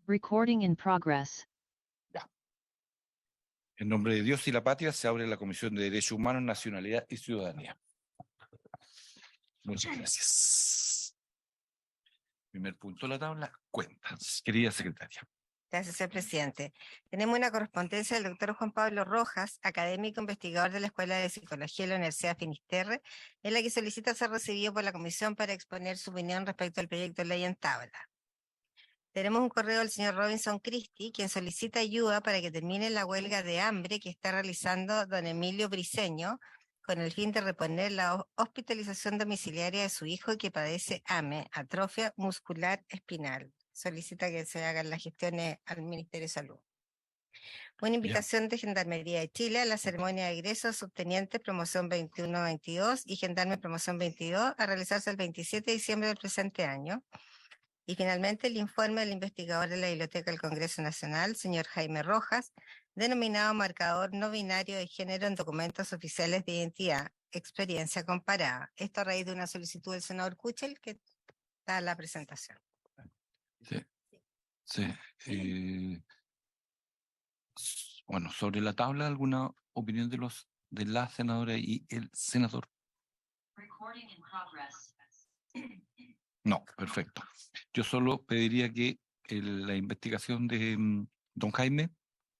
Recording in progress. En nombre de Dios y la patria se abre la Comisión de Derechos Humanos, Nacionalidad y Ciudadanía. Muchas gracias. Primer punto de la tabla, cuentas. Querida secretaria. Gracias, señor presidente. Tenemos una correspondencia del doctor Juan Pablo Rojas, académico investigador de la Escuela de Psicología de la Universidad de Finisterre, en la que solicita ser recibido por la comisión para exponer su opinión respecto al proyecto de ley en tabla. Tenemos un correo del señor Robinson Christie, quien solicita ayuda para que termine la huelga de hambre que está realizando don Emilio Briceño, con el fin de reponer la hospitalización domiciliaria de su hijo que padece AME, atrofia muscular espinal. Solicita que se hagan las gestiones al Ministerio de Salud. Una invitación de Gendarmería de Chile a la ceremonia de egreso subteniente promoción 21-22 y gendarme promoción 22 a realizarse el 27 de diciembre del presente año. Y finalmente el informe del investigador de la Biblioteca del Congreso Nacional, señor Jaime Rojas, denominado marcador no binario de género en documentos oficiales de identidad, experiencia comparada. Esto a raíz de una solicitud del senador Kuchel que está en la presentación. Sí. Bueno, sobre la tabla, ¿alguna opinión de la senadora y el senador? Recording in progress. No, perfecto. Yo solo pediría que la investigación de don Jaime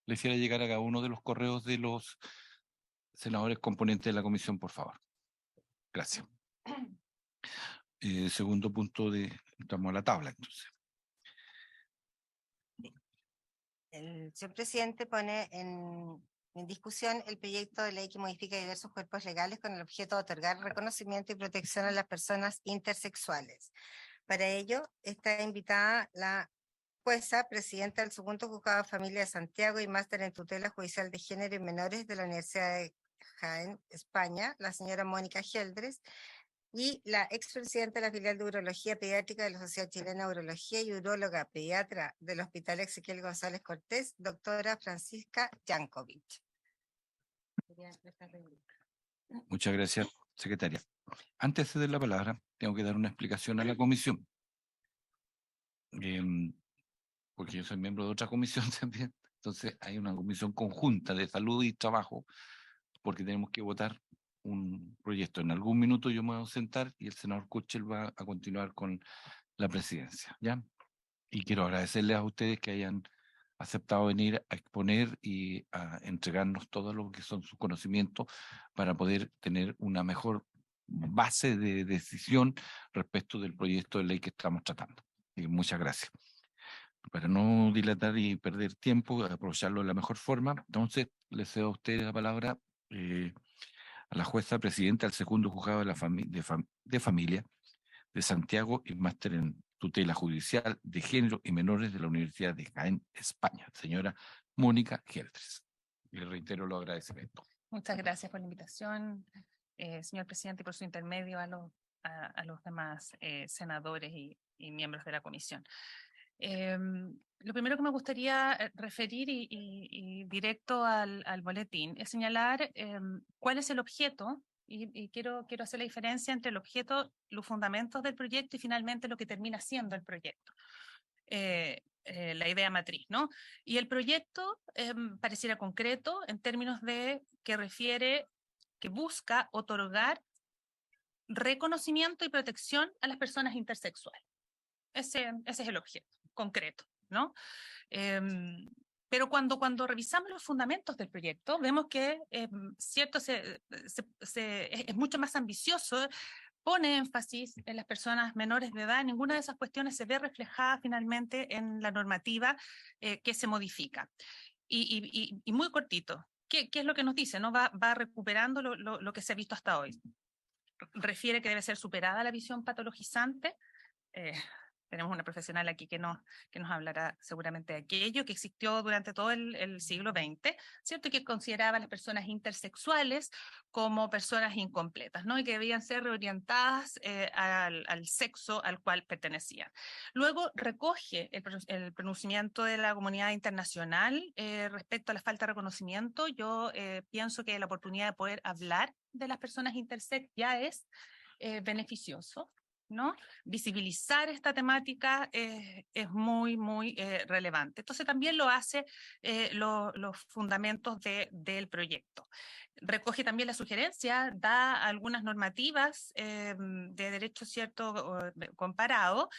le hiciera llegar a cada uno de los correos de los senadores componentes de la comisión, por favor. Gracias. Segundo punto entramos a la tabla, entonces. El señor presidente pone en discusión el proyecto de ley que modifica diversos cuerpos legales con el objeto de otorgar reconocimiento y protección a las personas intersexuales. Para ello está invitada la jueza, presidenta del segundo juzgado de familia de Santiago y máster en tutela judicial de género y menores de la Universidad de Jaén, España, la señora Mónica Geldres, y la expresidenta de la filial de urología pediátrica de la Sociedad Chilena de Urología y uróloga pediatra del Hospital Ezequiel González Cortés, doctora Francisca Jankovic. Muchas gracias, secretaria. Antes de dar la palabra, tengo que dar una explicación a la comisión. Porque yo soy miembro de otra comisión también, entonces hay una comisión conjunta de salud y trabajo, porque tenemos que votar un proyecto. En algún minuto yo me voy a ausentar y el senador Kuchel va a continuar con la presidencia, ¿ya? Y quiero agradecerles a ustedes que hayan aceptado venir a exponer y a entregarnos todo lo que son sus conocimientos para poder tener una mejor base de decisión respecto del proyecto de ley que estamos tratando. Y muchas gracias. Para no dilatar y perder tiempo, aprovecharlo de la mejor forma, entonces le cedo a ustedes la palabra a la jueza presidenta del segundo juzgado de familia de Santiago y máster en tutela judicial de género y menores de la Universidad de Jaén, España, señora Mónica Geldres. Le reitero los agradecimientos. Muchas gracias por la invitación, señor presidente, y por su intermedio a los demás senadores y miembros de la comisión. Lo primero que me gustaría referir y directo al boletín es señalar cuál es el objeto y quiero hacer la diferencia entre el objeto, los fundamentos del proyecto y finalmente lo que termina siendo el proyecto. La idea matriz, ¿no? Y el proyecto pareciera concreto en términos de que busca otorgar reconocimiento y protección a las personas intersexuales. Ese es el objeto concreto, ¿no? Pero cuando revisamos los fundamentos del proyecto, vemos que cierto, es mucho más ambicioso, pone énfasis en las personas menores de edad, ninguna de esas cuestiones se ve reflejada finalmente en la normativa que se modifica. Y muy cortito, ¿qué es lo que nos dice? ¿No? Va recuperando lo que se ha visto hasta hoy. Refiere que debe ser superada la visión patologizante. Tenemos una profesional aquí que nos hablará seguramente de aquello que existió durante todo el siglo XX, ¿cierto? Y que consideraba a las personas intersexuales como personas incompletas, ¿no? Y que debían ser reorientadas al sexo al cual pertenecían. Luego recoge el pronunciamiento de la comunidad internacional respecto a la falta de reconocimiento. Yo pienso que la oportunidad de poder hablar de las personas intersex ya es beneficioso. ¿no? Visibilizar esta temática es muy, muy relevante. Entonces también lo hace los fundamentos del proyecto. Recoge también la sugerencia, da algunas normativas de derecho cierto comparado,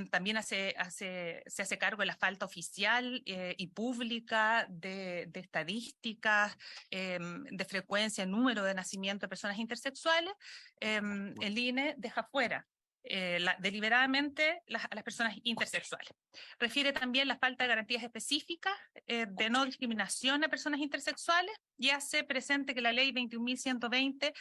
también se hace cargo de la falta oficial y pública de estadísticas, de frecuencia, número de nacimiento de personas intersexuales. El INE deja fuera deliberadamente a las personas intersexuales. Refiere también la falta de garantías específicas de no discriminación a personas intersexuales y hace presente que la ley 21.120,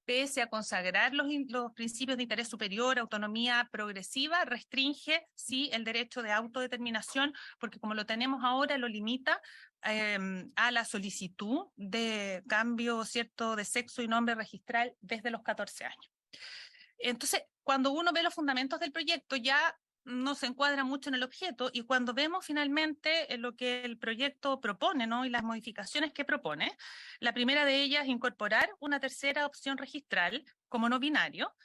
pese a consagrar los principios de interés superior, autonomía progresiva, restringe sí el derecho de autodeterminación, porque como lo tenemos ahora, lo limita a la solicitud de cambio cierto de sexo y nombre registral desde los 14 años. Entonces, cuando uno ve los fundamentos del proyecto, ya no se encuadra mucho en el objeto, y cuando vemos finalmente lo que el proyecto propone, ¿no? Y las modificaciones que propone, la primera de ellas es incorporar una tercera opción registral como no binario.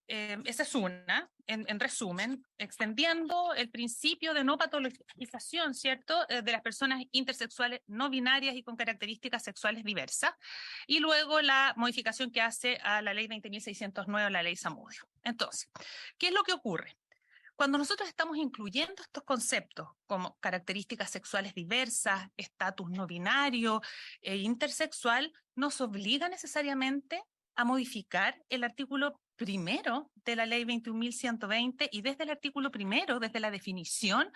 Esa es una, en resumen, extendiendo el principio de no patologización, ¿cierto?, de las personas intersexuales no binarias y con características sexuales diversas, y luego la modificación que hace a la ley 20.609, la ley Zamudio. Entonces, ¿qué es lo que ocurre? Cuando nosotros estamos incluyendo estos conceptos como características sexuales diversas, estatus no binario e intersexual, nos obliga necesariamente a modificar el artículo primero de la ley 21.120 y desde el artículo primero, desde la definición,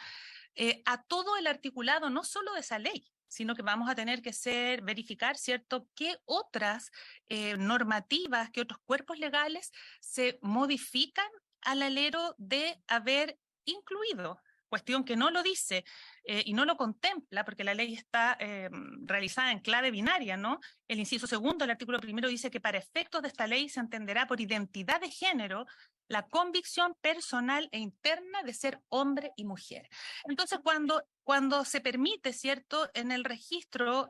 a todo el articulado, no solo de esa ley, sino que vamos a tener que verificar, ¿cierto?, qué otras normativas, qué otros cuerpos legales se modifican al alero de haber incluido, cuestión que no lo dice y no lo contempla, porque la ley está realizada en clave binaria, ¿no? El inciso segundo del artículo primero dice que para efectos de esta ley se entenderá por identidad de género la convicción personal e interna de ser hombre y mujer. Entonces, cuando se permite, ¿cierto?, en el registro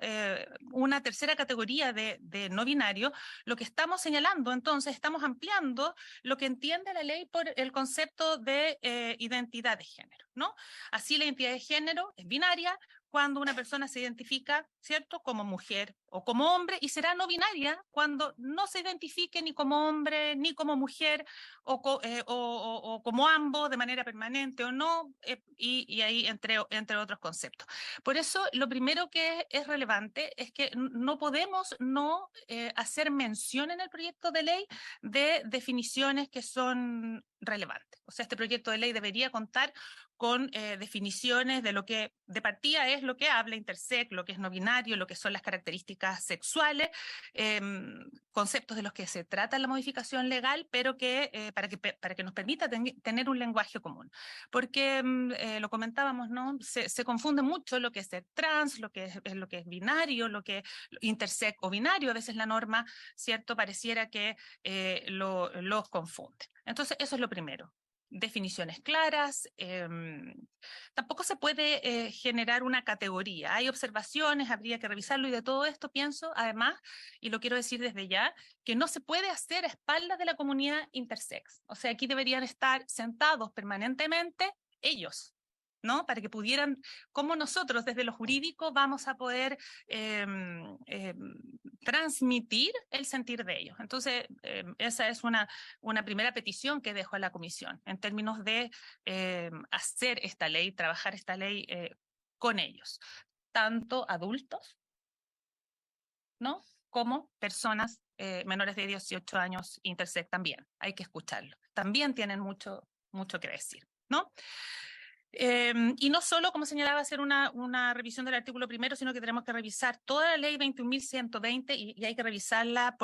una tercera categoría de no binario, lo que estamos señalando, entonces, estamos ampliando lo que entiende la ley por el concepto de identidad de género, ¿no? Así, la identidad de género es binaria cuando una persona se identifica, ¿cierto?, como mujer o como hombre, y será no binaria cuando no se identifique ni como hombre ni como mujer o como ambos de manera permanente o no, y ahí entre otros conceptos. Por eso, lo primero que es relevante es que no podemos no hacer mención en el proyecto de ley de definiciones que son relevantes. O sea, este proyecto de ley debería contar con definiciones de lo que de partida es lo que habla intersex, lo que es no binario, lo que son las características sexuales, conceptos de los que se trata la modificación legal, pero que para que nos permita tener un lenguaje común. Porque lo comentábamos, ¿no? Se confunde mucho lo que es ser trans, lo que es binario, lo que es intersex o binario. A veces la norma, ¿cierto?, pareciera que los confunde. Entonces, eso es lo primero. Definiciones claras, tampoco se puede generar una categoría. Hay observaciones, habría que revisarlo, y de todo esto pienso, además, y lo quiero decir desde ya, que no se puede hacer a espaldas de la comunidad intersex. O sea, aquí deberían estar sentados permanentemente ellos, ¿no? Para que pudieran, como nosotros desde lo jurídico vamos a poder transmitir el sentir de ellos. Entonces, esa es una primera petición que dejo a la comisión, en términos de hacer esta ley, trabajar esta ley con ellos, tanto adultos, ¿no?, como personas menores de 18 años intersex también. Hay que escucharlo. También tienen mucho que decir, ¿no? Y no solo, como señalaba, hacer una revisión del artículo primero, sino que tenemos que revisar toda la ley 21.120 y hay que revisarla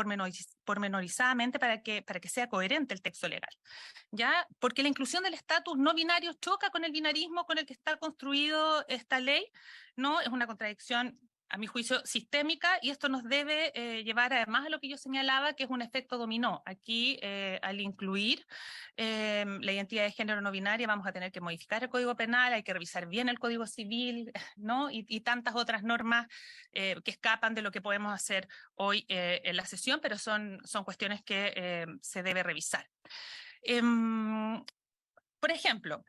pormenorizadamente para que sea coherente el texto legal, ¿ya? Porque la inclusión del estatus no binario choca con el binarismo con el que está construido esta ley, ¿no? Es una contradicción, a mi juicio, sistémica, y esto nos debe llevar además a lo que yo señalaba, que es un efecto dominó. Aquí, al incluir la identidad de género no binaria, vamos a tener que modificar el Código Penal, hay que revisar bien el Código Civil, ¿no?, y tantas otras normas que escapan de lo que podemos hacer hoy en la sesión, pero son cuestiones que se debe revisar. Por ejemplo,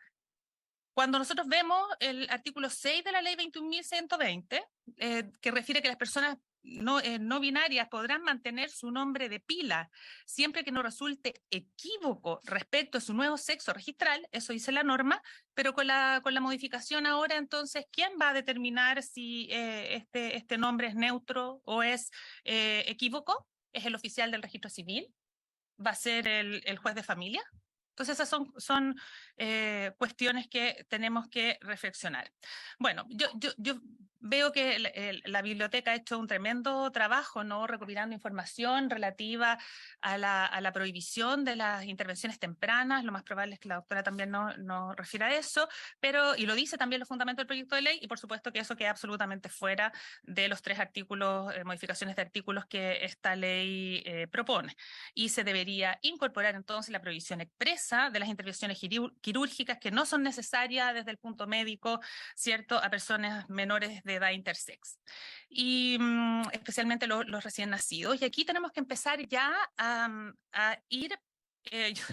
cuando nosotros vemos el artículo 6 de la ley 21.120, que refiere que las personas no binarias podrán mantener su nombre de pila siempre que no resulte equívoco respecto a su nuevo sexo registral, eso dice la norma, pero con la modificación ahora, entonces, ¿quién va a determinar si este nombre es neutro o es equívoco? ¿Es el oficial del registro civil? ¿Va a ser el juez de familia? Entonces esas son cuestiones que tenemos que reflexionar. Bueno, yo veo que la biblioteca ha hecho un tremendo trabajo, ¿no? Recopilando información relativa a la prohibición de las intervenciones tempranas. Lo más probable es que la doctora también no refiera a eso, y lo dice también los fundamentos del proyecto de ley, y por supuesto que eso queda absolutamente fuera de los 3 artículos, modificaciones de artículos que esta ley propone. Y se debería incorporar entonces la prohibición expresa de las intervenciones quirúrgicas que no son necesarias desde el punto médico, ¿cierto?, a personas menores de edad intersex. Y especialmente los recién nacidos. Y aquí tenemos que empezar ya a ir,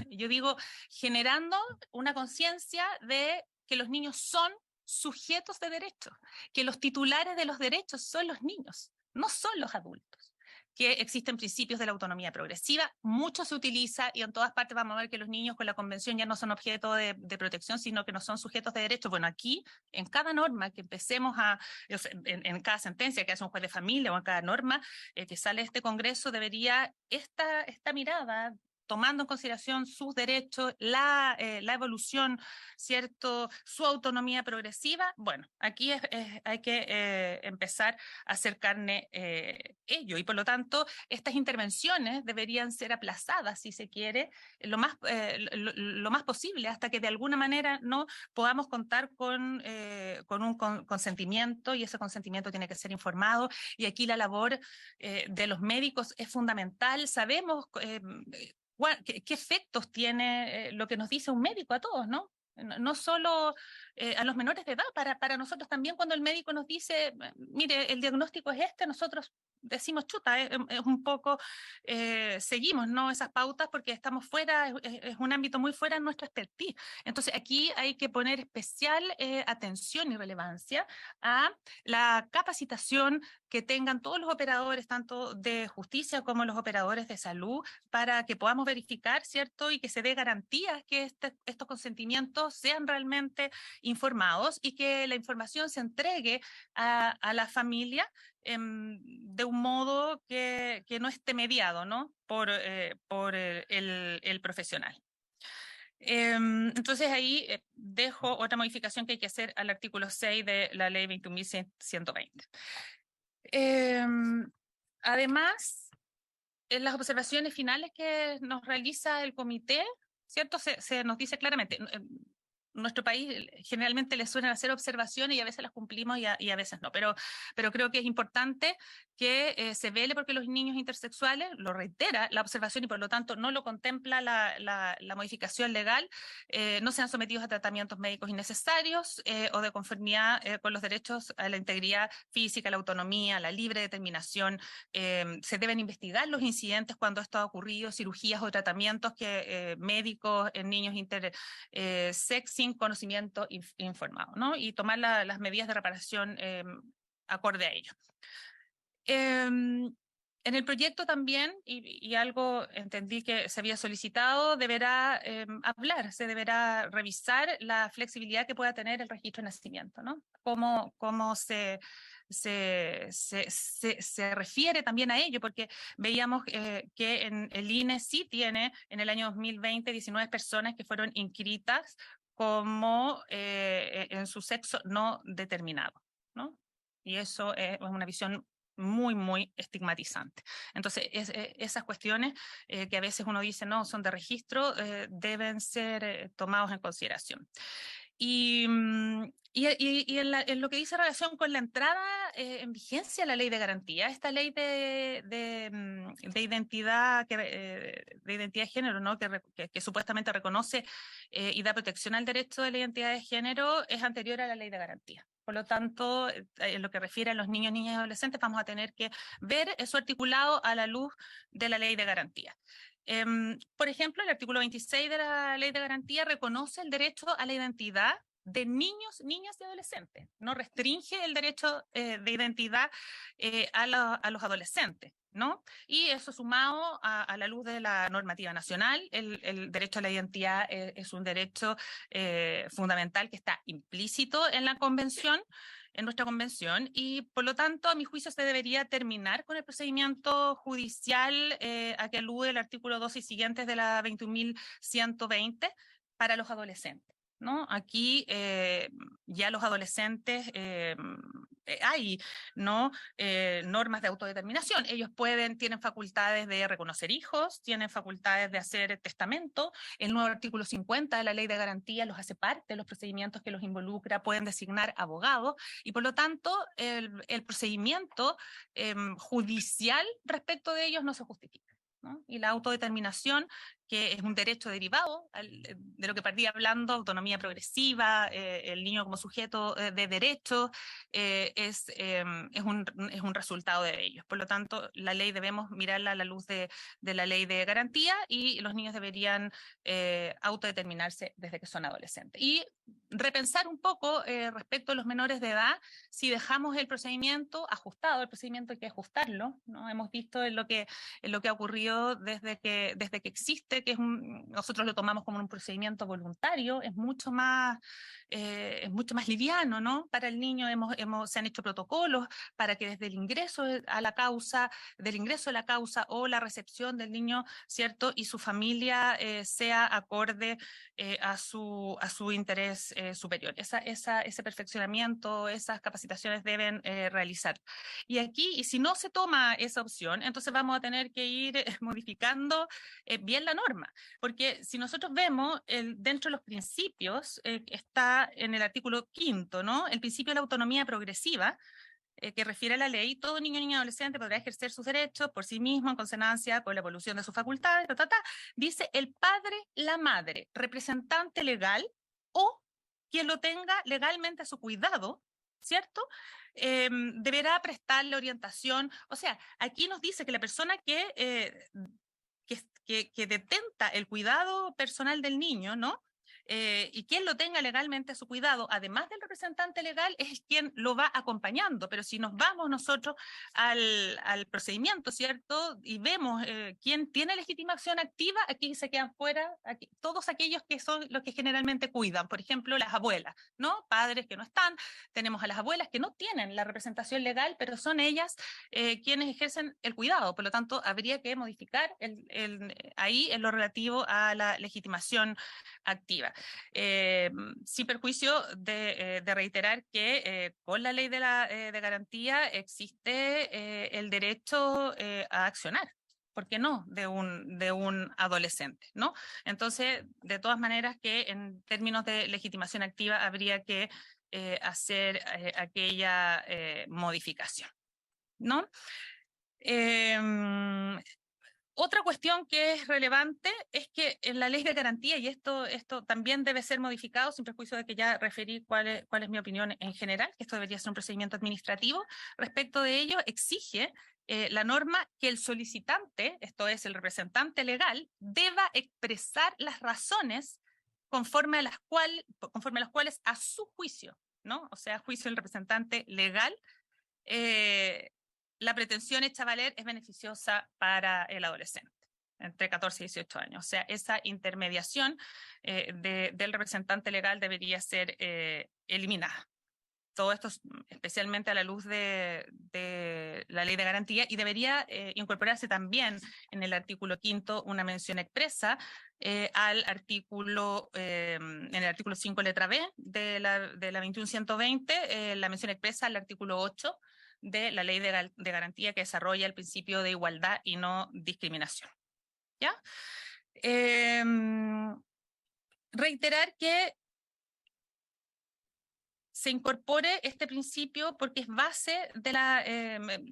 yo digo, generando una conciencia de que los niños son sujetos de derechos, que los titulares de los derechos son los niños, no son los adultos, que existen principios de la autonomía progresiva, mucho se utiliza y en todas partes vamos a ver que los niños con la convención ya no son objeto de protección, sino que no son sujetos de derechos. Bueno, aquí, en cada norma que empecemos en cada sentencia que hace un juez de familia o en cada norma que sale de este Congreso, debería esta mirada, tomando en consideración sus derechos, la evolución, ¿cierto?, su autonomía progresiva. Bueno, aquí hay que empezar a hacer carne ello, y por lo tanto estas intervenciones deberían ser aplazadas, si se quiere, lo más posible, hasta que de alguna manera no podamos contar con un consentimiento, y ese consentimiento tiene que ser informado, y aquí la labor de los médicos es fundamental. Sabemos ¿qué efectos tiene lo que nos dice un médico a todos, ¿no? No solo a los menores de edad, para nosotros también, cuando el médico nos dice, mire, el diagnóstico es este, nosotros decimos, chuta, es un poco, seguimos, ¿no?, esas pautas, porque estamos fuera, es un ámbito muy fuera de nuestra expertise. Entonces aquí hay que poner especial atención y relevancia a la capacitación que tengan todos los operadores, tanto de justicia como los operadores de salud, para que podamos verificar, ¿cierto?, y que se dé garantías que estos consentimientos sean realmente informados y que la información se entregue a la familia de un modo que no esté mediado, ¿no?, por el profesional. Entonces ahí dejo otra modificación que hay que hacer al artículo 6 de la ley 21.120. Además, en las observaciones finales que nos realiza el comité, ¿cierto?, se nos dice claramente, nuestro país generalmente le suelen hacer observaciones y a veces las cumplimos y a veces no, pero creo que es importante que se vele porque los niños intersexuales, lo reitera la observación y por lo tanto no lo contempla la modificación legal, no sean sometidos a tratamientos médicos innecesarios o de conformidad con los derechos a la integridad física, la autonomía, la libre determinación. Se deben investigar los incidentes cuando esto ha ocurrido, cirugías o tratamientos que médicos en niños intersex sin conocimiento informado, ¿no?, y tomar las medidas de reparación acorde a ello. En el proyecto también, y algo entendí que se había solicitado, se deberá revisar la flexibilidad que pueda tener el registro de nacimiento, ¿no? Cómo se refiere también a ello, porque veíamos que en el INE sí tiene en el año 2020 19 personas que fueron inscritas como en su sexo no determinado, ¿no? Y eso es una visión muy, muy estigmatizante. Entonces, esas cuestiones que a veces uno dice, no, son de registro, deben ser tomados en consideración. Y en lo que dice relación con la entrada en vigencia de la ley de garantía, esta ley de identidad de identidad de género, ¿no?, que supuestamente reconoce y da protección al derecho de la identidad de género, es anterior a la ley de garantía. Por lo tanto, en lo que refiere a los niños, niñas y adolescentes, vamos a tener que ver eso articulado a la luz de la ley de garantía. Por ejemplo, el artículo 26 de la Ley de Garantía reconoce el derecho a la identidad de niños, niñas y adolescentes. No restringe el derecho de identidad a los adolescentes, ¿no? Y eso sumado a la luz de la normativa nacional, el derecho a la identidad es un derecho fundamental que está implícito en la convención, en nuestra convención, y por lo tanto, a mi juicio, se debería terminar con el procedimiento judicial a que alude el artículo 2 y siguientes de la 21.120 para los adolescentes, ¿no? Aquí ya los adolescentes hay, ¿no? Normas de autodeterminación. Ellos tienen facultades de reconocer hijos, tienen facultades de hacer testamento. El nuevo artículo 50 de la Ley de Garantía los hace parte de los procedimientos que los involucra, pueden designar abogados y por lo tanto el procedimiento judicial respecto de ellos no se justifica, ¿no? Y la autodeterminación, que es un derecho derivado de lo que partía hablando, autonomía progresiva, el niño como sujeto de derechos, es un resultado de ellos. Por lo tanto, la ley debemos mirarla a la luz de la ley de garantía y los niños deberían autodeterminarse desde que son adolescentes. Y repensar un poco respecto a los menores de edad, si dejamos el procedimiento ajustado, el procedimiento hay que ajustarlo, ¿no? Hemos visto en lo que ha ocurrido desde que existe, que nosotros lo tomamos como un procedimiento voluntario, es mucho más liviano, ¿no? Para el niño se han hecho protocolos para que desde el ingreso a la causa, del ingreso a la causa o la recepción del niño, ¿cierto? Y su familia sea acorde a su interés superior. Ese perfeccionamiento, esas capacitaciones deben realizar. Y aquí, y si no se toma esa opción, entonces vamos a tener que ir modificando bien la norma, porque si nosotros vemos dentro de los principios está en el artículo 5º, ¿no? El principio de la autonomía progresiva, que refiere a la ley, todo niño, niña y adolescente podrá ejercer sus derechos por sí mismo en consonancia con la evolución de sus facultades, dice el padre, la madre, representante legal o quien lo tenga legalmente a su cuidado, ¿cierto? Deberá prestarle orientación. O sea, aquí nos dice que la persona que detenta el cuidado personal del niño, ¿no? Y quien lo tenga legalmente a su cuidado, además del representante legal, es quien lo va acompañando. Pero si nos vamos nosotros al procedimiento, ¿cierto? Y vemos quién tiene legitimación activa, aquí se quedan fuera todos aquellos que son los que generalmente cuidan. Por ejemplo, las abuelas, ¿no? Padres que no están, tenemos a las abuelas que no tienen la representación legal, pero son ellas quienes ejercen el cuidado. Por lo tanto, habría que modificar ahí en lo relativo a la legitimación activa. Sin perjuicio de reiterar que con la ley de garantía existe el derecho a accionar. ¿Por qué no? De un adolescente, ¿no? Entonces, de todas maneras que en términos de legitimación activa habría que hacer aquella modificación, ¿no? Otra cuestión que es relevante es que en la ley de garantía, y esto también debe ser modificado, sin perjuicio de que ya referí cuál es mi opinión en general, que esto debería ser un procedimiento administrativo, respecto de ello exige la norma que el solicitante, esto es el representante legal, deba expresar las razones conforme a las cuales a su juicio, ¿no? O sea, a juicio del representante legal, la pretensión hecha valer es beneficiosa para el adolescente entre 14 y 18 años. O sea, esa intermediación del representante legal debería ser eliminada. Todo esto especialmente a la luz de la ley de garantía, y debería incorporarse también en el artículo 5º una mención expresa en el artículo 5 letra B de la 21.120, la mención expresa al artículo 8 de la ley de garantía, que desarrolla el principio de igualdad y no discriminación. ¿Ya? Reiterar que se incorpore este principio porque es base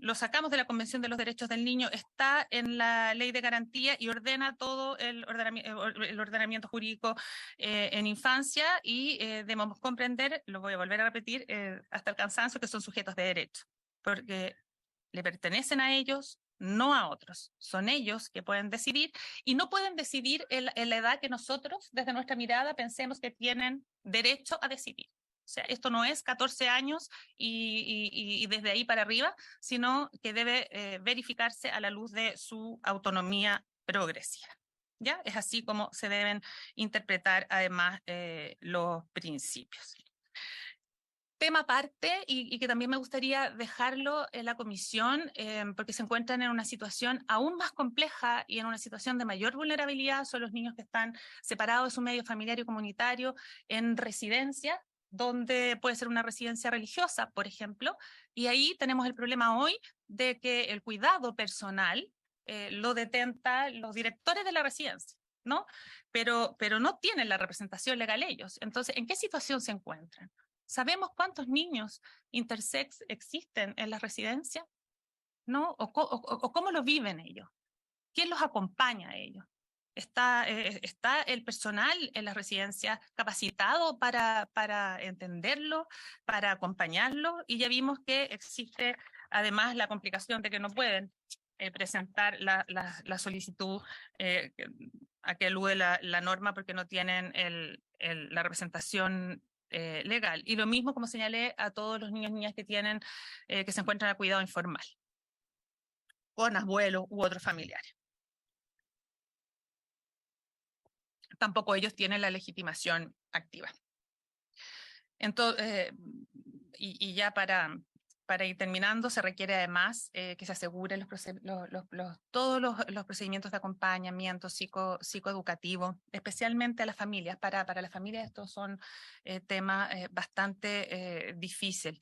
lo sacamos de la Convención de los Derechos del Niño, está en la ley de garantía y ordena todo el ordenamiento jurídico en infancia, y debemos comprender, lo voy a volver a repetir hasta el cansancio, que son sujetos de derecho, porque le pertenecen a ellos, no a otros. Son ellos que pueden decidir y no pueden decidir en la edad que nosotros, desde nuestra mirada, pensemos que tienen derecho a decidir. O sea, esto no es 14 años y desde ahí para arriba, sino que debe verificarse a la luz de su autonomía progresiva. ¿Ya? Es así como se deben interpretar además los principios. Tema aparte y que también me gustaría dejarlo en la comisión porque se encuentran en una situación aún más compleja y en una situación de mayor vulnerabilidad son los niños que están separados de su medio familiar y comunitario en residencia, donde puede ser una residencia religiosa, por ejemplo, y ahí tenemos el problema hoy de que el cuidado personal lo detentan los directores de la residencia, ¿no? Pero no tienen la representación legal ellos. Entonces, ¿en qué situación se encuentran? ¿Sabemos cuántos niños intersex existen en las residencias? ¿No? ¿O cómo lo viven ellos? ¿Quién los acompaña a ellos? ¿Está el personal en las residencias capacitado para entenderlo, para acompañarlo? Y ya vimos que existe además la complicación de que no pueden presentar la solicitud a que alude la norma porque no tienen la representación legal. Y lo mismo, como señalé, a todos los niños y niñas que tienen, que se encuentran a cuidado informal, con abuelos u otros familiares. Tampoco ellos tienen la legitimación activa. Entonces, y ya para ir terminando, se requiere además que se aseguren todos los procedimientos de acompañamiento psicoeducativo, especialmente a las familias. Para las familias estos son temas bastante difíciles.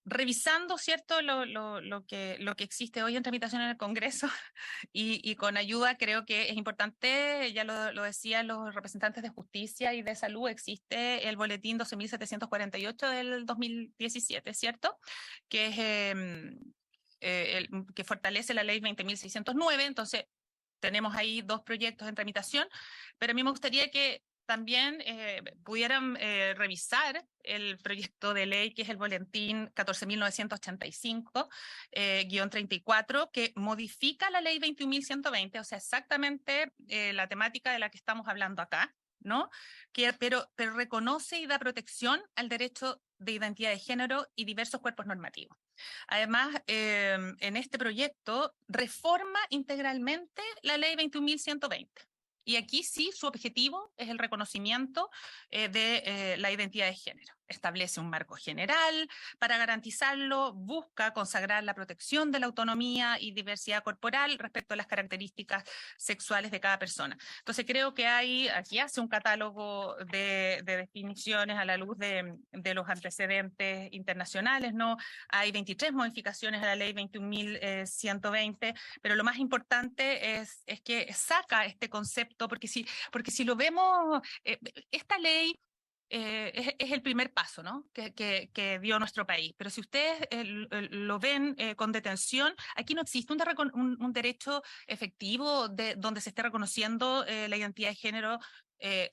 Revisando, ¿cierto?, lo que existe hoy en tramitación en el Congreso y con ayuda, creo que es importante, ya lo decían los representantes de Justicia y de Salud, existe el boletín 12.748 del 2017, ¿cierto?, que es que fortalece la ley 20.609, entonces tenemos ahí dos proyectos en tramitación, pero a mí me gustaría que también pudieran revisar el proyecto de ley que es el boletín 14.985-34, que modifica la ley 21.120, o sea, exactamente la temática de la que estamos hablando acá, ¿no? Pero reconoce y da protección al derecho de identidad de género y diversos cuerpos normativos. Además, en este proyecto reforma integralmente la ley 21.120. Y aquí sí, su objetivo es el reconocimiento de la identidad de género. Establece un marco general para garantizarlo, busca consagrar la protección de la autonomía y diversidad corporal respecto a las características sexuales de cada persona. Entonces creo que aquí hace un catálogo de definiciones a la luz de los antecedentes internacionales, ¿no? Hay 23 modificaciones a la ley 21.120, pero lo más importante es que saca este concepto, porque si lo vemos, esta ley es el primer paso, ¿no?, que dio nuestro país. Pero si ustedes lo ven con detención, aquí no existe un derecho efectivo donde se esté reconociendo la identidad de género,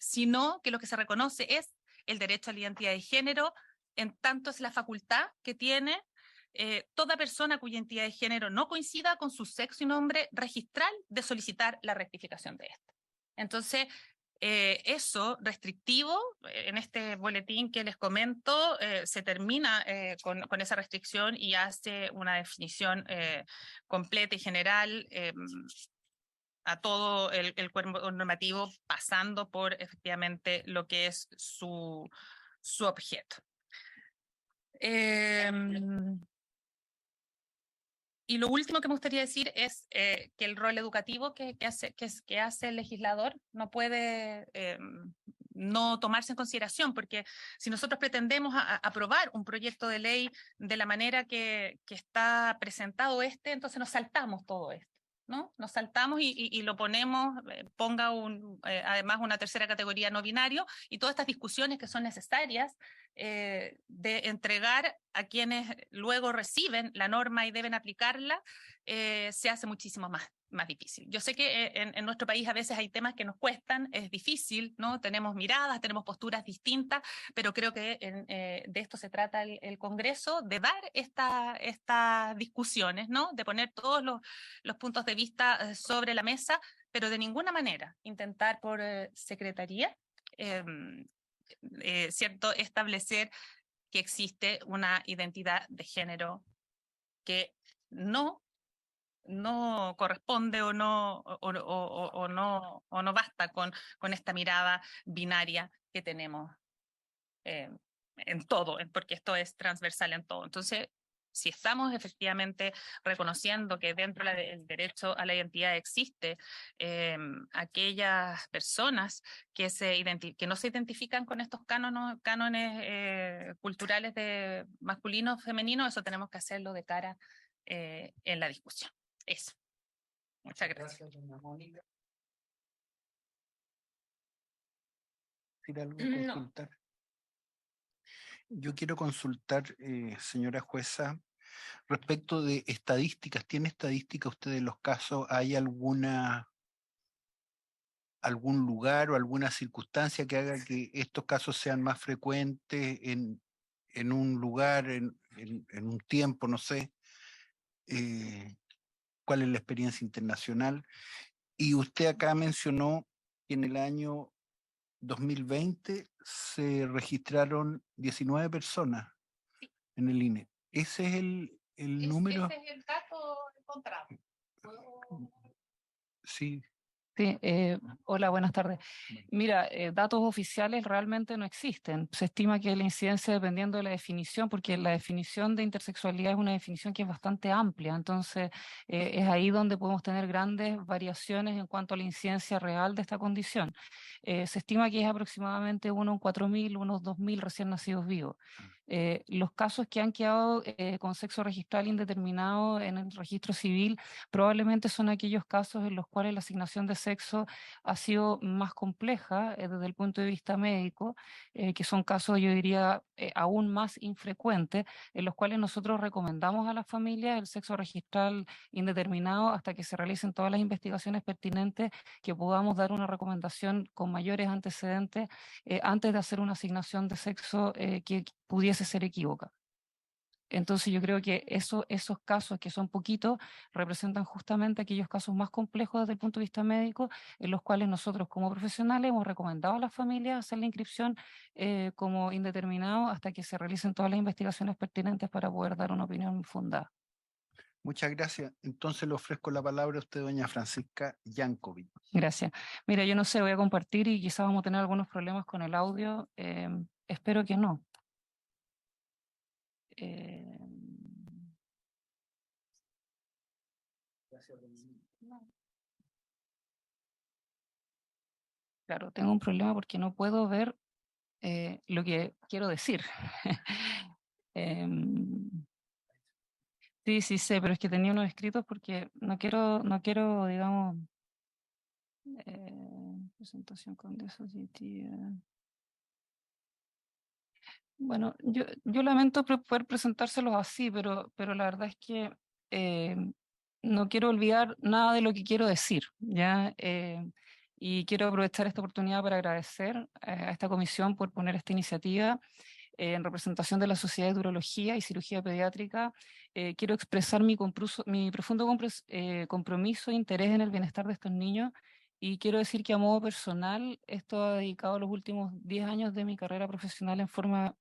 sino que lo que se reconoce es el derecho a la identidad de género, en tanto es la facultad que tiene toda persona cuya identidad de género no coincida con su sexo y nombre registral de solicitar la rectificación de esta. Entonces, eso restrictivo, en este boletín que les comento, se termina con esa restricción y hace una definición completa y general a todo el cuerpo normativo, pasando por efectivamente lo que es su objeto. Y lo último que me gustaría decir es que el rol educativo que hace el legislador no puede no tomarse en consideración, porque si nosotros pretendemos aprobar un proyecto de ley de la manera que está presentado entonces nos saltamos todo esto, ¿no? Nos saltamos y lo ponemos, ponga además una tercera categoría no binario, y todas estas discusiones que son necesarias de entregar a quienes luego reciben la norma y deben aplicarla, se hace muchísimo más más difícil. Yo sé que en nuestro país a veces hay temas que nos cuestan, es difícil, ¿no? Tenemos miradas, tenemos posturas distintas, pero creo que de esto se trata el Congreso, de dar estas discusiones, ¿no? De poner todos los puntos de vista sobre la mesa, pero de ninguna manera intentar por secretaría, ¿cierto?, establecer que existe una identidad de género que no corresponde o no basta con esta mirada binaria que tenemos en todo, porque esto es transversal en todo. Entonces, si estamos efectivamente reconociendo que dentro del derecho a la identidad existe aquellas personas que no se identifican con estos cánones culturales de masculino, femenino, eso tenemos que hacerlo de cara en la discusión. Eso. Muchas gracias. Doña Mónica. ¿Tiene algo No. que consultar? Yo quiero consultar, señora jueza, respecto de estadísticas. ¿Tiene estadística usted de los casos? ¿Hay algún lugar o alguna circunstancia que haga que estos casos sean más frecuentes en un lugar, en un tiempo, no sé? ¿Cuál es la experiencia internacional? Y usted acá mencionó que en el año 2020 se registraron 19 personas en el INE. ¿Ese es el número? Ese es el dato encontrado. Sí. Sí, hola, buenas tardes. Mira, datos oficiales realmente no existen. Se estima que la incidencia, dependiendo de la definición, porque la definición de intersexualidad es una definición que es bastante amplia, entonces es ahí donde podemos tener grandes variaciones en cuanto a la incidencia real de esta condición. Se estima que es aproximadamente uno en 4.000, unos 2.000 recién nacidos vivos. Los casos que han quedado con sexo registral indeterminado en el registro civil probablemente son aquellos casos en los cuales la asignación de sexo ha sido más compleja desde el punto de vista médico, que son casos, yo diría, aún más infrecuentes, en los cuales nosotros recomendamos a las familias el sexo registral indeterminado hasta que se realicen todas las investigaciones pertinentes, que podamos dar una recomendación con mayores antecedentes antes de hacer una asignación de sexo que pudiese ser equívoca. Entonces yo creo que esos casos, que son poquitos, representan justamente aquellos casos más complejos desde el punto de vista médico, en los cuales nosotros como profesionales hemos recomendado a las familias hacer la inscripción como indeterminado hasta que se realicen todas las investigaciones pertinentes para poder dar una opinión fundada. Muchas gracias. Entonces le ofrezco la palabra a usted, doña Francisca Yankovic. Gracias. Mira, yo no sé, voy a compartir y quizás vamos a tener algunos problemas con el audio. Espero que no. Claro, tengo un problema porque no puedo ver lo que quiero decir. Sí, sí sé, pero es que tenía unos escritos porque no quiero, digamos, presentación con dispositiva. Bueno, yo lamento poder presentárselos así, pero la verdad es que no quiero olvidar nada de lo que quiero decir, ¿ya? Y quiero aprovechar esta oportunidad para agradecer a esta comisión por poner esta iniciativa en representación de la Sociedad de Urología y Cirugía Pediátrica. Quiero expresar mi profundo compromiso e interés en el bienestar de estos niños. Y quiero decir que a modo personal, esto ha dedicado los últimos 10 años de mi carrera profesional en forma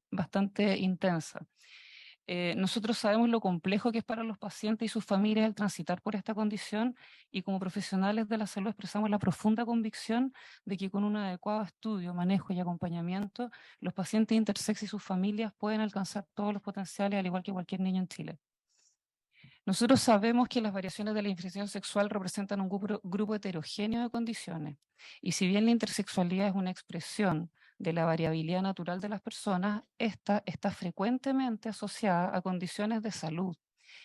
bastante intensa. Nosotros sabemos lo complejo que es para los pacientes y sus familias el transitar por esta condición, y como profesionales de la salud expresamos la profunda convicción de que con un adecuado estudio, manejo y acompañamiento, los pacientes intersex y sus familias pueden alcanzar todos los potenciales, al igual que cualquier niño en Chile. Nosotros sabemos que las variaciones de la diferenciación sexual representan un grupo heterogéneo de condiciones, y si bien la intersexualidad es una expresión de la variabilidad natural de las personas, esta está frecuentemente asociada a condiciones de salud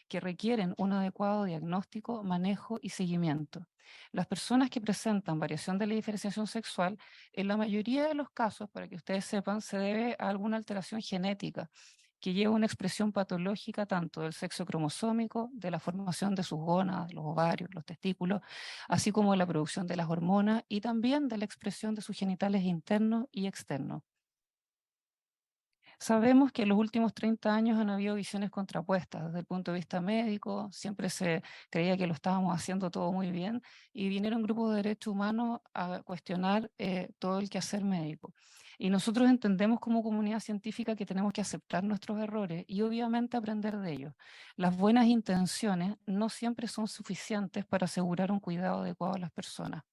que requieren un adecuado diagnóstico, manejo y seguimiento. Las personas que presentan variación de la diferenciación sexual, en la mayoría de los casos, para que ustedes sepan, se debe a alguna alteración genética que lleva una expresión patológica tanto del sexo cromosómico, de la formación de sus gónadas, los ovarios, los testículos, así como de la producción de las hormonas y también de la expresión de sus genitales internos y externos. Sabemos que en los últimos 30 años han habido visiones contrapuestas desde el punto de vista médico, siempre se creía que lo estábamos haciendo todo muy bien y vinieron grupos de derechos humanos a cuestionar todo el quehacer médico. Y nosotros entendemos como comunidad científica que tenemos que aceptar nuestros errores y obviamente aprender de ellos. Las buenas intenciones no siempre son suficientes para asegurar un cuidado adecuado a las personas.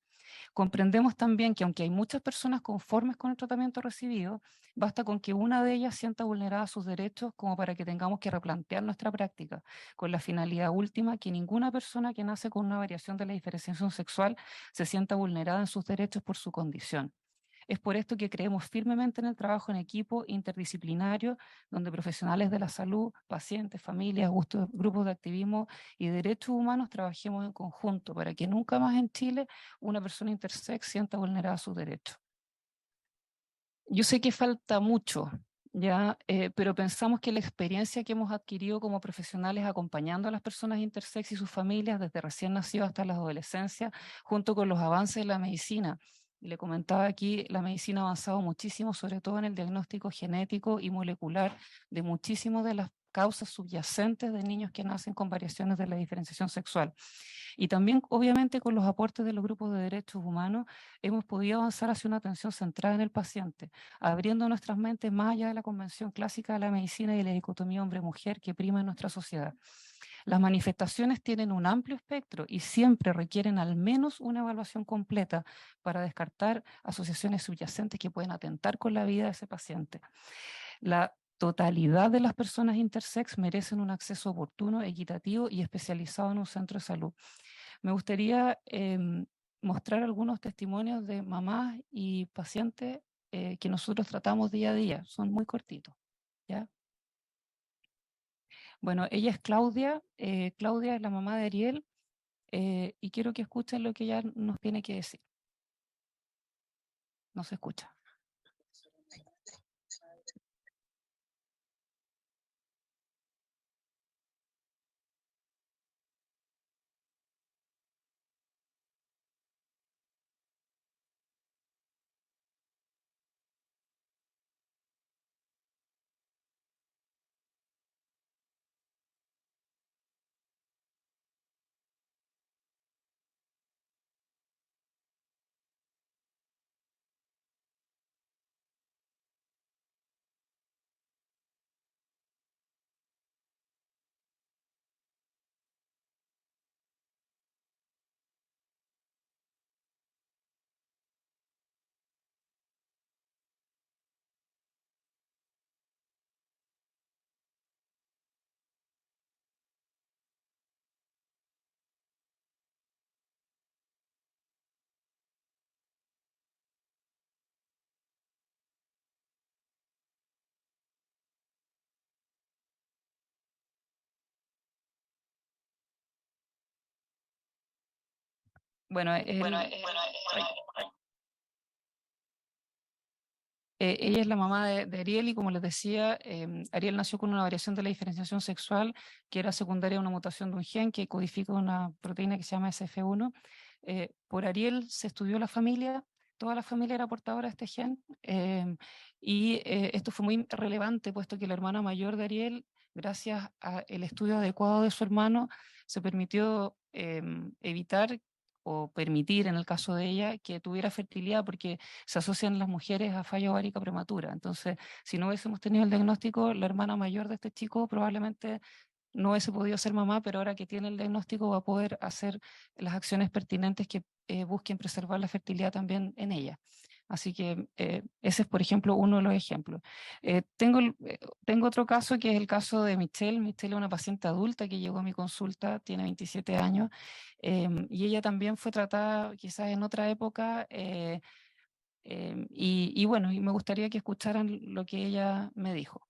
Comprendemos también que aunque hay muchas personas conformes con el tratamiento recibido, basta con que una de ellas sienta vulnerados sus derechos como para que tengamos que replantear nuestra práctica, con la finalidad última que ninguna persona que nace con una variación de la diferenciación sexual se sienta vulnerada en sus derechos por su condición. Es por esto que creemos firmemente en el trabajo en equipo interdisciplinario, donde profesionales de la salud, pacientes, familias, grupos de activismo y derechos humanos trabajemos en conjunto para que nunca más en Chile una persona intersex sienta vulnerada sus derechos. Yo sé que falta mucho, ya, pero pensamos que la experiencia que hemos adquirido como profesionales acompañando a las personas intersex y sus familias desde recién nacidos hasta la adolescencia, junto con los avances de la medicina. Y le comentaba aquí, la medicina ha avanzado muchísimo, sobre todo en el diagnóstico genético y molecular de muchísimas de las causas subyacentes de niños que nacen con variaciones de la diferenciación sexual. Y también, obviamente, con los aportes de los grupos de derechos humanos, hemos podido avanzar hacia una atención centrada en el paciente, abriendo nuestras mentes más allá de la convención clásica de la medicina y la dicotomía hombre-mujer que prima en nuestra sociedad. Las manifestaciones tienen un amplio espectro y siempre requieren al menos una evaluación completa para descartar asociaciones subyacentes que pueden atentar con la vida de ese paciente. La totalidad de las personas intersex merecen un acceso oportuno, equitativo y especializado en un centro de salud. Me gustaría mostrar algunos testimonios de mamás y pacientes que nosotros tratamos día a día. Son muy cortitos, ¿ya? Bueno, ella es Claudia. Claudia es la mamá de Ariel y quiero que escuchen lo que ella nos tiene que decir. No se escucha. Bueno, ella es la mamá de Ariel y como les decía, Ariel nació con una variación de la diferenciación sexual que era secundaria a una mutación de un gen que codifica una proteína que se llama SF1. Por Ariel se estudió la familia, toda la familia era portadora de este gen y esto fue muy relevante puesto que la hermana mayor de Ariel, gracias al estudio adecuado de su hermano, se permitió evitar o permitir, en el caso de ella, que tuviera fertilidad, porque se asocian las mujeres a falla ovárica prematura. Entonces, si no hubiésemos tenido el diagnóstico, la hermana mayor de este chico probablemente no hubiese podido ser mamá, pero ahora que tiene el diagnóstico va a poder hacer las acciones pertinentes que busquen preservar la fertilidad también en ella. Así que ese es, por ejemplo, uno de los ejemplos. Tengo otro caso que es el caso de Michelle. Michelle es una paciente adulta que llegó a mi consulta, tiene 27 años, y ella también fue tratada quizás en otra época. Y bueno, y me gustaría que escucharan lo que ella me dijo.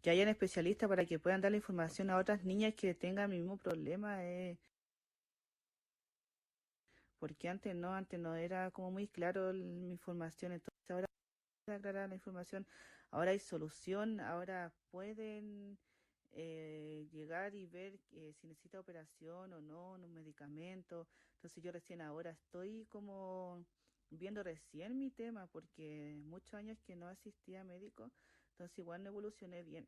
que hayan especialistas para que puedan dar la información a otras niñas que tengan el mismo problema. Porque antes no era como muy claro mi información, entonces ahora aclarar la información, ahora hay solución, ahora pueden llegar y ver si necesita operación o no, un medicamento. Entonces yo recién ahora estoy como viendo recién mi tema porque muchos años que no asistía a médico, entonces igual no evolucioné bien.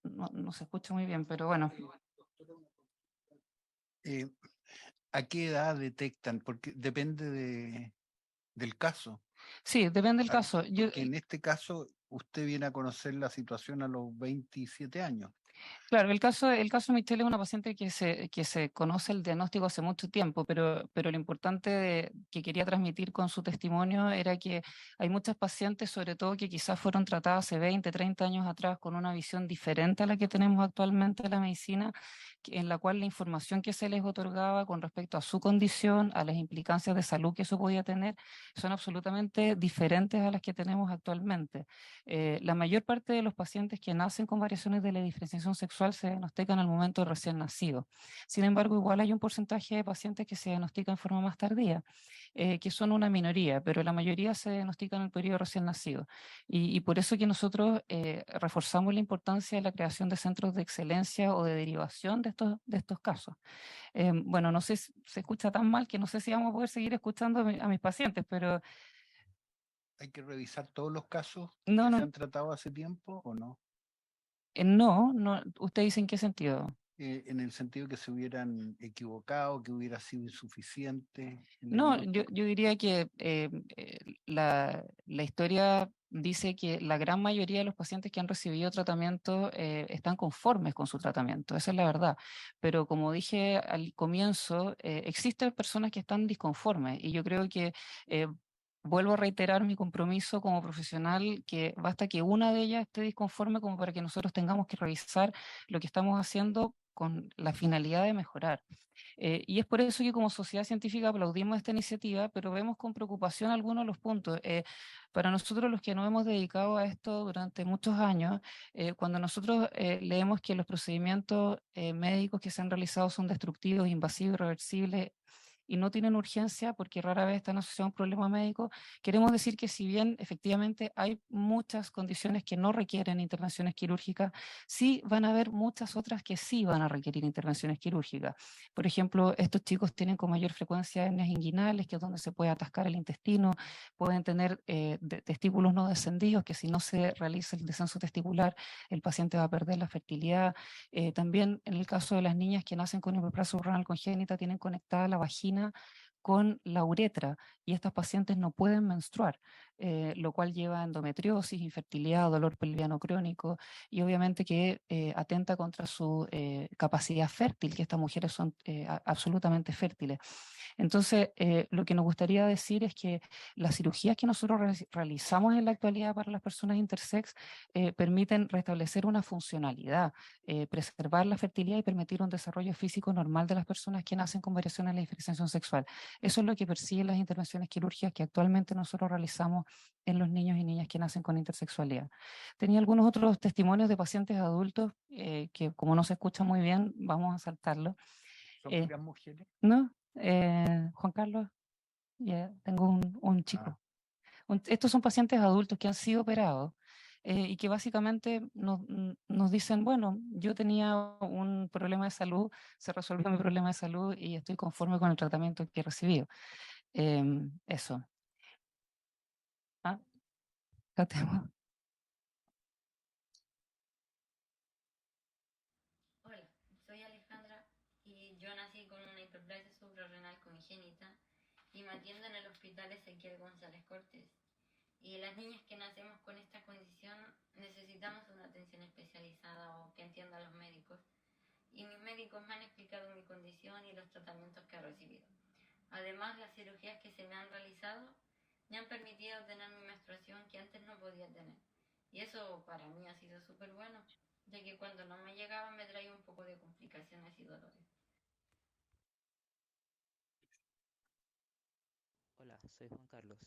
No se escucha muy bien, pero bueno. ¿A qué edad detectan? Porque depende del caso. Sí, depende del Ah, caso. Porque en este caso usted viene a conocer la situación a los 27 años. Claro, el caso de Michelle es una paciente que se conoce el diagnóstico hace mucho tiempo, pero lo importante que quería transmitir con su testimonio era que hay muchas pacientes, sobre todo que quizás fueron tratadas hace 20, 30 años atrás con una visión diferente a la que tenemos actualmente en la medicina, en la cual la información que se les otorgaba con respecto a su condición, a las implicancias de salud que eso podía tener, son absolutamente diferentes a las que tenemos actualmente. La mayor parte de los pacientes que nacen con variaciones de la diferenciación sexual se diagnostican al momento de recién nacido. Sin embargo, igual hay un porcentaje de pacientes que se diagnostican en forma más tardía, que son una minoría, pero la mayoría se diagnostican en el periodo recién nacido. Y por eso que nosotros reforzamos la importancia de la creación de centros de excelencia o de derivación de estos casos. Bueno, no sé si se escucha tan mal que no sé si vamos a poder seguir escuchando a mis pacientes, pero ¿Hay que revisar todos los casos no, que no, se han tratado hace tiempo o no? no, ¿usted dice en qué sentido? En el sentido que se hubieran equivocado, que hubiera sido insuficiente el No, yo diagnóstico. diría que la historia dice que la gran mayoría de los pacientes que han recibido tratamiento están conformes con su tratamiento, esa es la verdad. Pero como dije al comienzo, existen personas que están disconformes y yo creo que vuelvo a reiterar mi compromiso como profesional, que basta que una de ellas esté disconforme como para que nosotros tengamos que revisar lo que estamos haciendo con la finalidad de mejorar. Y es por eso que como sociedad científica aplaudimos esta iniciativa, pero vemos con preocupación algunos de los puntos. Para nosotros los que nos hemos dedicado a esto durante muchos años, cuando nosotros leemos que los procedimientos médicos que se han realizado son destructivos, invasivos, irreversibles, y no tienen urgencia porque rara vez están asociados a un problema médico, queremos decir que si bien efectivamente hay muchas condiciones que no requieren intervenciones quirúrgicas, sí van a haber muchas otras que sí van a requerir intervenciones quirúrgicas. Por ejemplo, estos chicos tienen con mayor frecuencia hernias inguinales, que es donde se puede atascar el intestino, pueden tener testículos no descendidos, que si no se realiza el descenso testicular, el paciente va a perder la fertilidad. También en el caso de las niñas que nacen con hiperplasia renal congénita, tienen conectada la vagina con la uretra y estas pacientes no pueden menstruar, lo cual lleva a endometriosis, infertilidad, dolor pelviano crónico y obviamente que atenta contra su capacidad fértil, que estas mujeres son absolutamente fértiles. Entonces, lo que nos gustaría decir es que las cirugías que nosotros realizamos en la actualidad para las personas intersex permiten restablecer una funcionalidad, preservar la fertilidad y permitir un desarrollo físico normal de las personas que nacen con variaciones en la diferenciación sexual. Eso es lo que persiguen las intervenciones quirúrgicas que actualmente nosotros realizamos en los niños y niñas que nacen con intersexualidad. Tenía algunos otros testimonios de pacientes adultos que como no se escucha muy bien, vamos a saltarlo. ¿Son Eh, puras mujeres? ¿No? Juan Carlos, tengo un chico. Estos son pacientes adultos que han sido operados y que básicamente nos dicen, bueno, yo tenía un problema de salud, se resolvió mi problema de salud y estoy conforme con el tratamiento que he recibido. Eso. Ah, acá tengo. Hola, soy Alejandra y yo nací con una hiperplasia suprarrenal congénita y me atiendo en el hospital Ezequiel González Cortés. Y las niñas que nacemos con esta condición necesitamos una atención especializada o que entiendan los médicos. Y mis médicos me han explicado mi condición y los tratamientos que he recibido. Además, las cirugías que se me han realizado me han permitido tener mi menstruación que antes no podía tener. Y eso para mí ha sido súper bueno, ya que cuando no me llegaba me traía un poco de complicaciones y dolores. Hola, soy Juan Carlos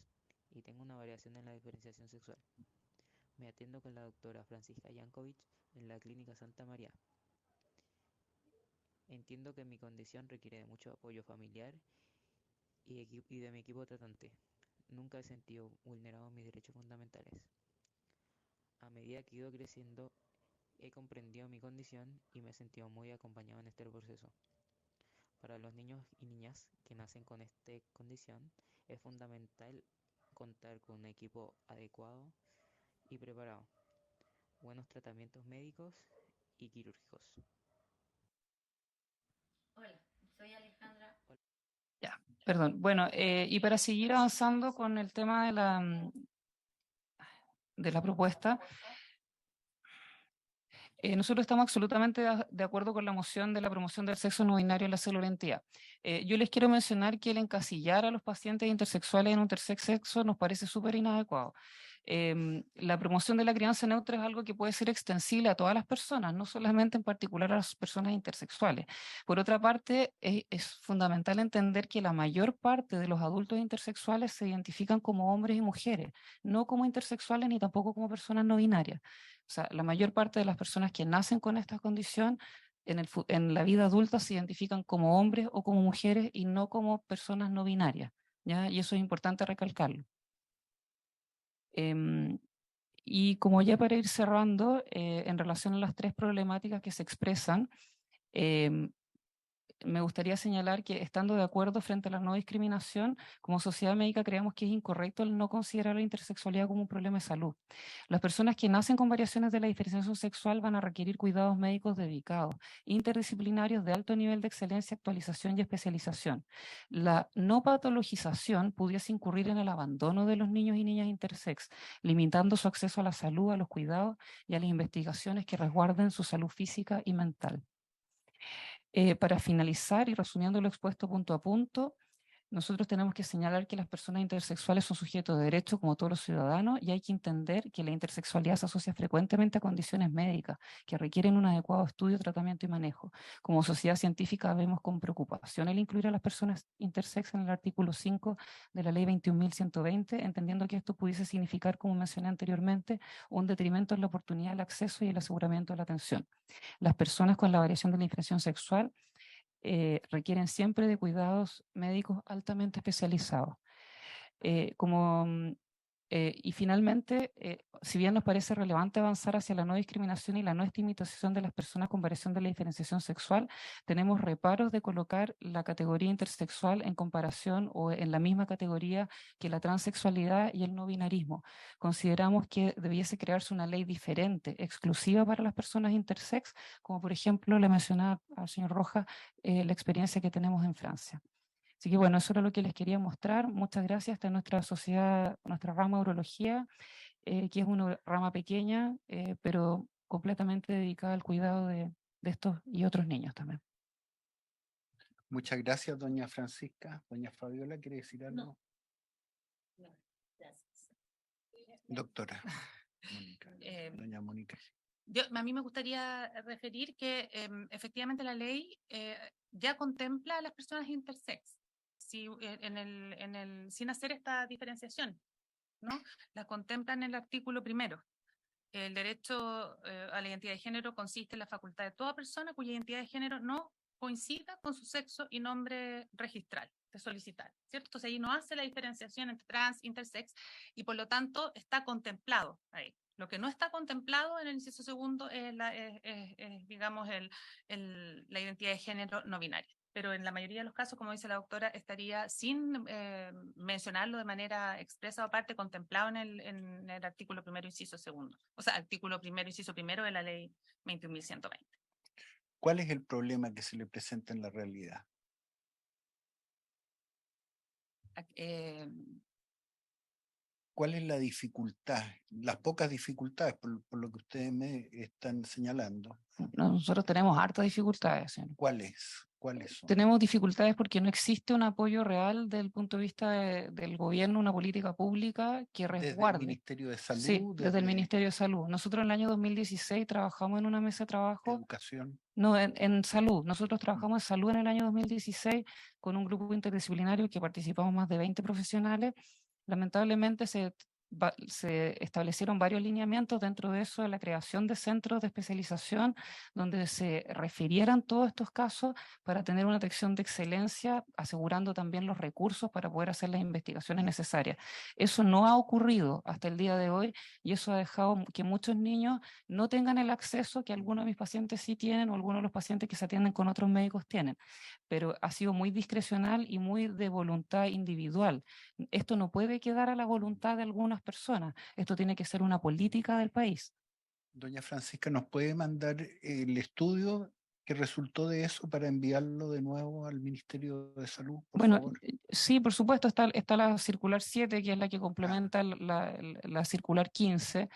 y tengo una variación en la diferenciación sexual. Me atiendo con la doctora Francisca Yankovic en la Clínica Santa María. Entiendo que mi condición requiere de mucho apoyo familiar y de mi equipo tratante. Nunca he sentido vulnerados mis derechos fundamentales. A medida que he ido creciendo, he comprendido mi condición y me he sentido muy acompañado en este proceso. Para los niños y niñas que nacen con esta condición, es fundamental contar con un equipo adecuado y preparado, buenos tratamientos médicos y quirúrgicos. Hola, soy Alejandra. Ya, perdón. Bueno, y para seguir avanzando con el tema de la propuesta, nosotros estamos absolutamente de acuerdo con la moción de la promoción del sexo no binario en la célula entidad. Yo les quiero mencionar que el encasillar a los pacientes intersexuales en un tercer sexo nos parece súper inadecuado. La promoción de la crianza neutra es algo que puede ser extensible a todas las personas, no solamente en particular a las personas intersexuales. Por otra parte, es fundamental entender que la mayor parte de los adultos intersexuales se identifican como hombres y mujeres, no como intersexuales ni tampoco como personas no binarias. O sea, la mayor parte de las personas que nacen con esta condición en la vida adulta se identifican como hombres o como mujeres y no como personas no binarias, ¿ya? Y eso es importante recalcarlo. Y como ya para ir cerrando, en relación a las tres problemáticas que se expresan, me gustaría señalar que, estando de acuerdo frente a la no discriminación, como sociedad médica creemos que es incorrecto el no considerar la intersexualidad como un problema de salud. Las personas que nacen con variaciones de la diferenciación sexual van a requerir cuidados médicos dedicados, interdisciplinarios de alto nivel de excelencia, actualización y especialización. La no patologización pudiese incurrir en el abandono de los niños y niñas intersex, limitando su acceso a la salud, a los cuidados y a las investigaciones que resguarden su salud física y mental. Para finalizar y resumiendo lo expuesto punto a punto, nosotros tenemos que señalar que las personas intersexuales son sujetos de derecho como todos los ciudadanos y hay que entender que la intersexualidad se asocia frecuentemente a condiciones médicas que requieren un adecuado estudio, tratamiento y manejo. Como sociedad científica vemos con preocupación el incluir a las personas intersex en el artículo 5 de la ley 21.120, entendiendo que esto pudiese significar, como mencioné anteriormente, un detrimento en la oportunidad del acceso y el aseguramiento de la atención. Las personas con la variación de la diferenciación sexual requieren siempre de cuidados médicos altamente especializados. Y finalmente, si bien nos parece relevante avanzar hacia la no discriminación y la no estigmatización de las personas con variación de la diferenciación sexual, tenemos reparos de colocar la categoría intersexual en comparación o en la misma categoría que la transexualidad y el no binarismo. Consideramos que debiese crearse una ley diferente, exclusiva para las personas intersex, como por ejemplo le mencionaba al señor Rojas la experiencia que tenemos en Francia. Así que bueno, eso era lo que les quería mostrar. Muchas gracias. Esta es nuestra sociedad, nuestra rama de urología, que es una rama pequeña, pero completamente dedicada al cuidado de estos y otros niños también. Muchas gracias, doña Francisca. Doña Fabiola, ¿quiere decir algo? No, gracias. Doctora Mónica, doña Mónica. A mí me gustaría referir que efectivamente la ley ya contempla a las personas intersex, sin hacer esta diferenciación, ¿no? La contempla en el artículo 1. El derecho a la identidad de género consiste en la facultad de toda persona cuya identidad de género no coincida con su sexo y nombre registral de solicitar, ¿cierto? Entonces ahí no hace la diferenciación entre trans, intersex y por lo tanto está contemplado ahí. Lo que no está contemplado en el inciso segundo es digamos, la identidad de género no binaria. Pero en la mayoría de los casos, como dice la doctora, estaría sin mencionarlo de manera expresa o aparte, contemplado en el artículo 1, inciso 2. O sea, artículo 1, inciso 1 de la ley 21.120. ¿Cuál es el problema que se le presenta en la realidad? ¿Cuál es la dificultad? Las pocas dificultades, por lo que ustedes me están señalando. Nosotros tenemos hartas dificultades. ¿Sí? ¿Cuáles son? Tenemos dificultades porque no existe un apoyo real desde el punto de vista del gobierno, una política pública que resguarde. ¿Desde el Ministerio de Salud? Sí, desde el Ministerio de Salud. Nosotros en el año 2016 trabajamos en una mesa de trabajo. ¿Educación? No, en salud. Nosotros trabajamos en salud en el año 2016 con un grupo interdisciplinario que participamos más de 20 profesionales. Lamentablemente se se establecieron varios lineamientos, dentro de eso la creación de centros de especialización donde se refirieran todos estos casos para tener una atención de excelencia, asegurando también los recursos para poder hacer las investigaciones necesarias. Eso no ha ocurrido hasta el día de hoy y eso ha dejado que muchos niños no tengan el acceso que algunos de mis pacientes sí tienen o algunos de los pacientes que se atienden con otros médicos tienen, pero ha sido muy discrecional y muy de voluntad individual. Esto no puede quedar a la voluntad de algunas personas, esto tiene que ser una política del país. Doña Francisca, ¿nos puede mandar el estudio que resultó de eso para enviarlo de nuevo al Ministerio de Salud, por Bueno, favor? sí, por supuesto, está la circular 7, que es la que complementa la circular 15.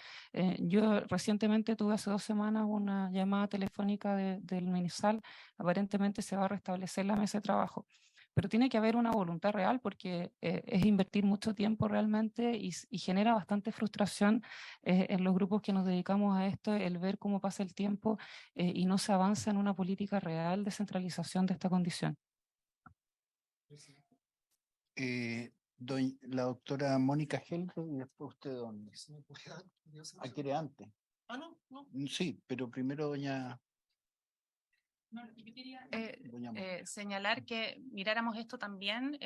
Yo recientemente tuve hace 2 semanas una llamada telefónica del MinSal. Aparentemente se va a restablecer la mesa de trabajo, pero tiene que haber una voluntad real porque es invertir mucho tiempo realmente y genera bastante frustración en los grupos que nos dedicamos a esto, el ver cómo pasa el tiempo y no se avanza en una política real de centralización de esta condición. La doctora Mónica Helge y después usted, ¿dónde? ¿Quiere antes? No. Sí, pero primero doña... No, yo quería doña Mónica. señalar que miráramos esto también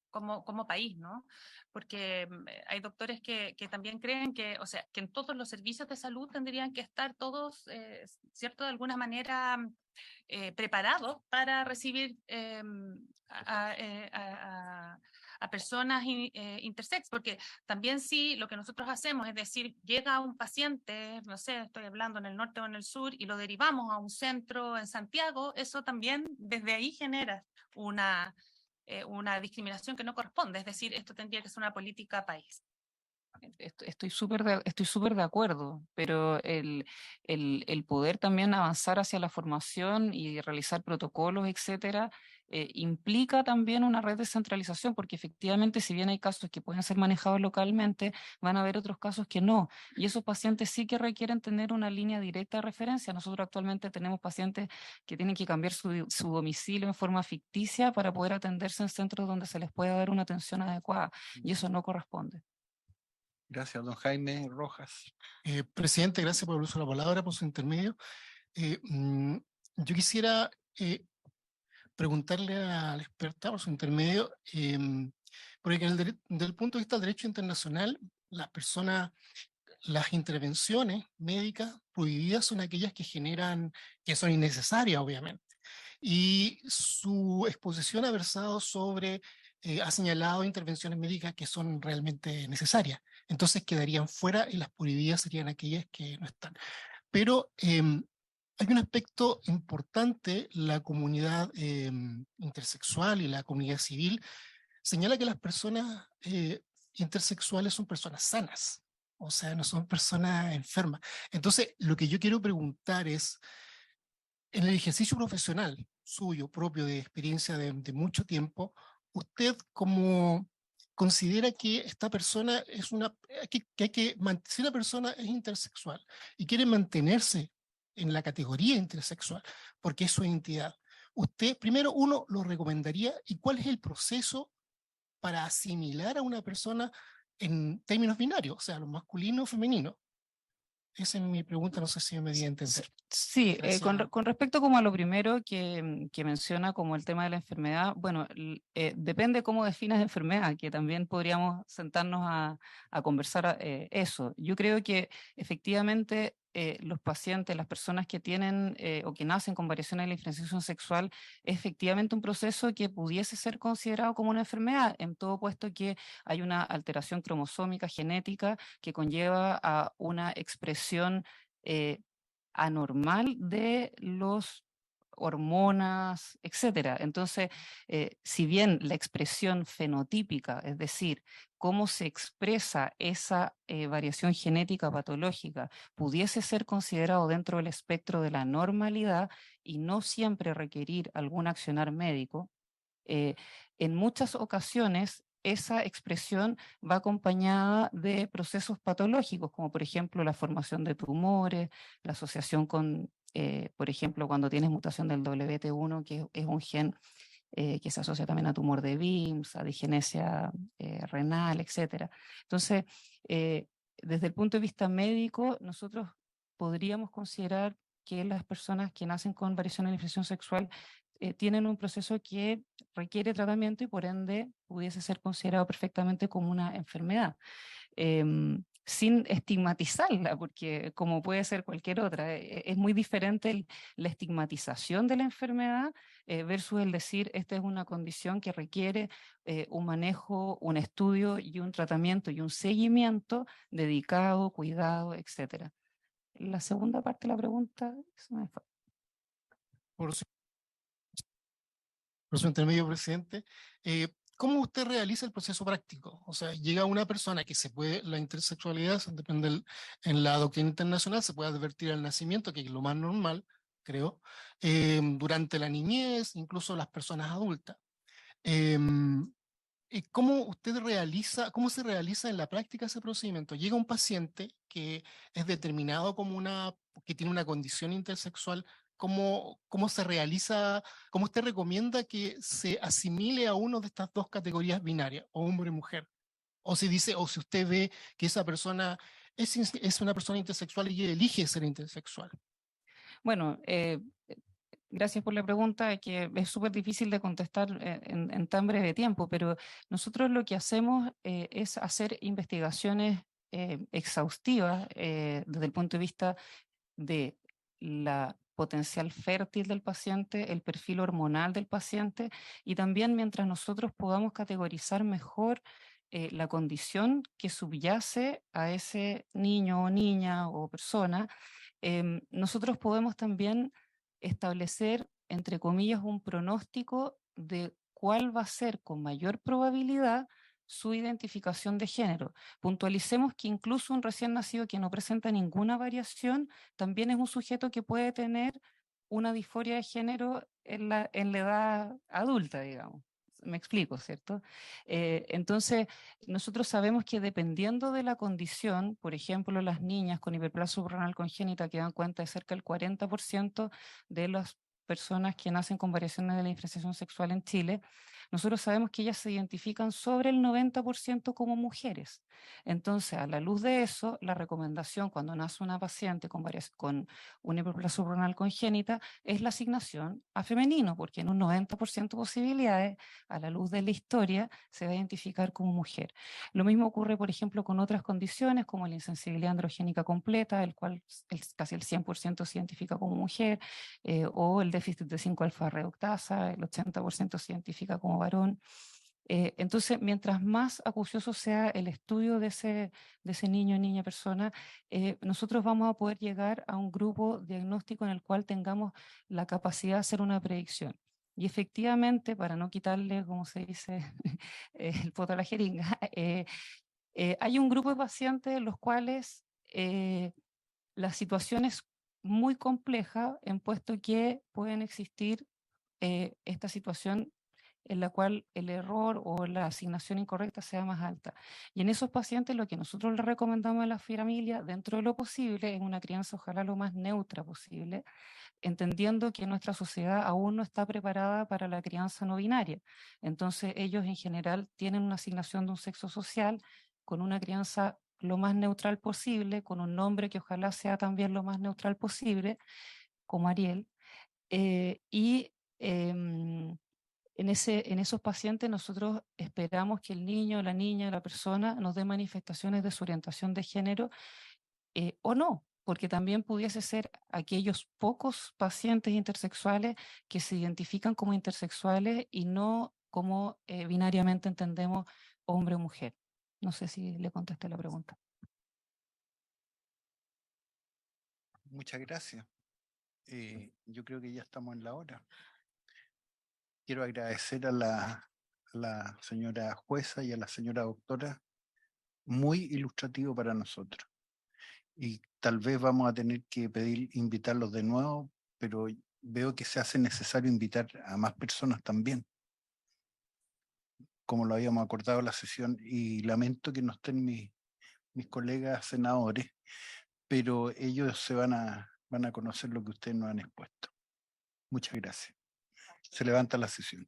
como país, ¿no? Porque hay doctores que también creen que, o sea, que en todos los servicios de salud tendrían que estar todos, ¿cierto? De alguna manera preparados para recibir a personas intersex, porque también sí, lo que nosotros hacemos es decir, llega un paciente, no sé, estoy hablando en el norte o en el sur, y lo derivamos a un centro en Santiago, eso también desde ahí genera una discriminación que no corresponde, es decir, esto tendría que ser una política país. Estoy súper de acuerdo, pero el poder también avanzar hacia la formación y realizar protocolos, etcétera, implica también una red de centralización, porque efectivamente, si bien hay casos que pueden ser manejados localmente, van a haber otros casos que no. Y esos pacientes sí que requieren tener una línea directa de referencia. Nosotros actualmente tenemos pacientes que tienen que cambiar su domicilio en forma ficticia para poder atenderse en centros donde se les pueda dar una atención adecuada, y eso no corresponde. Gracias, don Jaime Rojas. Presidente, gracias por el uso de la palabra, por su intermedio. Yo quisiera preguntarle a la experta por su intermedio, porque desde el punto de vista del derecho internacional, las intervenciones médicas prohibidas son aquellas que son innecesarias, obviamente. Y su exposición ha versado sobre, ha señalado intervenciones médicas que son realmente necesarias. Entonces quedarían fuera y las prohibidas serían aquellas que no están. Pero hay un aspecto importante, la comunidad intersexual y la comunidad civil señala que las personas intersexuales son personas sanas, o sea, no son personas enfermas. Entonces, lo que yo quiero preguntar es, en el ejercicio profesional suyo, propio de experiencia de mucho tiempo, ¿usted cómo considera que esta persona es si una persona es intersexual y quiere mantenerse en la categoría intersexual, porque es su identidad, usted, primero, uno, lo recomendaría, y cuál es el proceso para asimilar a una persona en términos binarios, o sea, lo masculino o femenino? Esa es mi pregunta, no sé si me di a entender. Sí, con respecto como a lo primero que menciona como el tema de la enfermedad, bueno, depende cómo definas enfermedad, que también podríamos sentarnos a conversar eso. Yo creo que efectivamente los pacientes, las personas que tienen o que nacen con variaciones de la diferenciación sexual, es efectivamente un proceso que pudiese ser considerado como una enfermedad, en todo puesto que hay una alteración cromosómica genética que conlleva a una expresión anormal de los hormonas, etcétera. Entonces, si bien la expresión fenotípica, es decir, cómo se expresa esa variación genética patológica, pudiese ser considerado dentro del espectro de la normalidad y no siempre requerir algún accionar médico, en muchas ocasiones esa expresión va acompañada de procesos patológicos, como por ejemplo la formación de tumores, la asociación con, por ejemplo, cuando tienes mutación del WT1, que es un gen que se asocia también a tumor de Bimms, a disgenesia renal, etc. Entonces, desde el punto de vista médico, nosotros podríamos considerar que las personas que nacen con variación en la inflexión sexual tienen un proceso que requiere tratamiento y por ende pudiese ser considerado perfectamente como una enfermedad, sin estigmatizarla, porque como puede ser cualquier otra, es muy diferente la estigmatización de la enfermedad versus el decir esta es una condición que requiere un manejo, un estudio y un tratamiento y un seguimiento dedicado, cuidado, etc. La segunda parte de la pregunta, eso me fue. Por su intermedio, presidente, ¿cómo usted realiza el proceso práctico? O sea, llega una persona que se puede, la intersexualidad, depende en la doctrina internacional, se puede advertir al nacimiento, que es lo más normal, creo, durante la niñez, incluso las personas adultas. ¿Cómo usted realiza, cómo se realiza en la práctica ese procedimiento? Llega un paciente que es determinado como que tiene una condición intersexual. ¿Cómo se realiza, cómo usted recomienda que se asimile a uno de estas dos categorías binarias, o hombre o mujer? O si dice, o si usted ve que esa persona es una persona intersexual y elige ser intersexual. Bueno, gracias por la pregunta, que es súper difícil de contestar en tan breve tiempo, pero nosotros lo que hacemos es hacer investigaciones exhaustivas desde el punto de vista de la potencial fértil del paciente, el perfil hormonal del paciente y también mientras nosotros podamos categorizar mejor la condición que subyace a ese niño o niña o persona, nosotros podemos también establecer, entre comillas, un pronóstico de cuál va a ser con mayor probabilidad su identificación de género. Puntualicemos que incluso un recién nacido que no presenta ninguna variación también es un sujeto que puede tener una disforia de género en la edad adulta, digamos. Me explico, ¿cierto? Entonces, nosotros sabemos que dependiendo de la condición, por ejemplo, las niñas con hiperplasia subrenal congénita que dan cuenta de cerca del 40% de las personas que nacen con variaciones de la diferenciación sexual en Chile, nosotros sabemos que ellas se identifican sobre el 90% como mujeres. Entonces, a la luz de eso, la recomendación cuando nace una paciente con una hiperplasia subrenal congénita es la asignación a femenino, porque en un 90% de posibilidades, a la luz de la historia, se va a identificar como mujer. Lo mismo ocurre, por ejemplo, con otras condiciones como la insensibilidad androgénica completa, el cual casi el 100% se identifica como mujer, o el déficit de 5-alfa reductasa, el 80% se identifica como varón. Entonces, mientras más acucioso sea el estudio de ese niño, niña, persona, nosotros vamos a poder llegar a un grupo diagnóstico en el cual tengamos la capacidad de hacer una predicción. Y efectivamente, para no quitarle, como se dice, el poto a la jeringa, hay un grupo de pacientes en los cuales la situación es muy compleja, en puesto que pueden existir esta situación en la cual el error o la asignación incorrecta sea más alta. Y en esos pacientes lo que nosotros les recomendamos a la familia, dentro de lo posible, es una crianza ojalá lo más neutra posible, entendiendo que nuestra sociedad aún no está preparada para la crianza no binaria. Entonces ellos en general tienen una asignación de un sexo social con una crianza lo más neutral posible, con un nombre que ojalá sea también lo más neutral posible, como Ariel, y en esos pacientes nosotros esperamos que el niño, la niña, la persona nos dé manifestaciones de su orientación de género o no, porque también pudiese ser aquellos pocos pacientes intersexuales que se identifican como intersexuales y no como binariamente entendemos hombre o mujer. No sé si le contesté la pregunta. Muchas gracias. Yo creo que ya estamos en la hora. Quiero agradecer a la señora jueza y a la señora doctora, muy ilustrativo para nosotros. Y tal vez vamos a tener que invitarlos de nuevo, pero veo que se hace necesario invitar a más personas también, como lo habíamos acordado en la sesión, y lamento que no estén mis colegas senadores, pero ellos van a conocer lo que ustedes nos han expuesto. Muchas gracias. Se levanta la sesión.